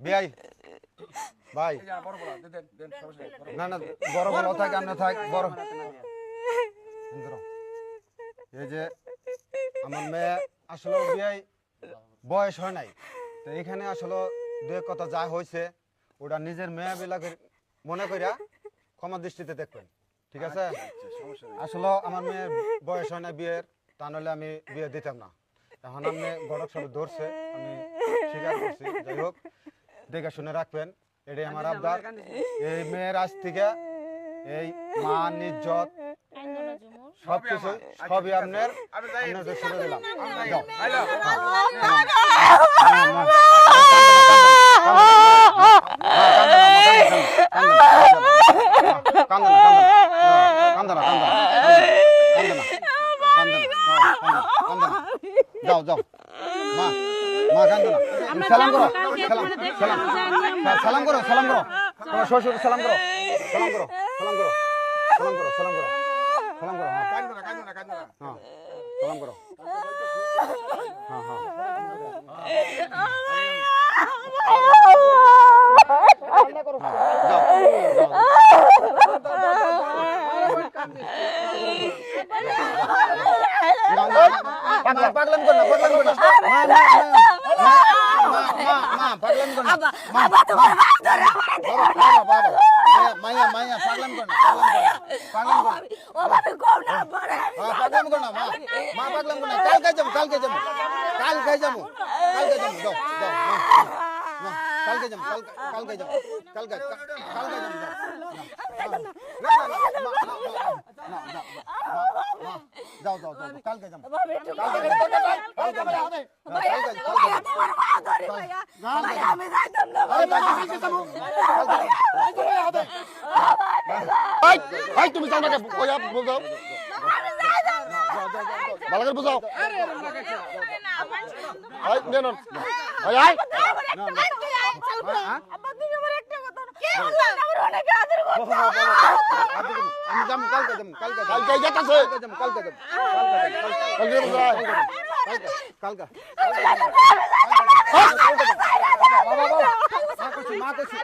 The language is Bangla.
বিয়াই ভাই না না বড় বড় থাক আর না থাক বড় এই যে আমার মেয়ে আসলে বিয়াই বয়স হয় নাই তো এখানে আসলে দুই কথা যা হয়েছে ওটা নিজের মেয়ে বিলাকে মনে করিয়া ক্ষমা দৃষ্টিতে দেখবেন, ঠিক আছে? আসলে আমার মেয়ের বয়স হয় না বিয়ের, তা নাহলে আমি বিয়ে দিতাম না। এখন আপনি গড়ক সব ধরছে, আমি স্বীকার করছি। যাই হোক, দেখে শুনে রাখবেন, এটাই আমার আবদার। এই মেয়ের আজ থেকে এই মান ইজ্জত সবকিছু সবই আপনার শুনে দিলাম। যাও যাও মা মা কান্দো না, সালাম করো, সালাম করো, সালাম করো, তোমার শ্বশুর সালাম করো, সালাম করো, সালাম করো, সালাম করো, সালাম করো, সালাম করো, হ্যাঁ কান্দো না, কান্দো না, কান্দো না, হ্যাঁ সালাম করো, হ্যাঁ হ্যাঁ পাগলাম কর না, পাগলাম কর না, পাগলাম কর না, মাইয়া মাইয়া পাগলাম কর না, পাগলাম কর না, পাগলাম কর না, মা পাগলাম কর না, কালকে যাবো, কালকে যাবো, কালকে যাবো, কালকে যাবো, দাও দাও, কালকে যাবো, কালকে যাবো, কালকে কালকে যাবো, যাও যাও যাও, কালকে যাবো, তুমি যাও না, বুঝাও ভালো করে বুঝাও, আমি যাবো কালকে যাবো, কালকে কালকে যেতেছে, যাবো কালকে যাবো, কালকে কালকে মা কইছি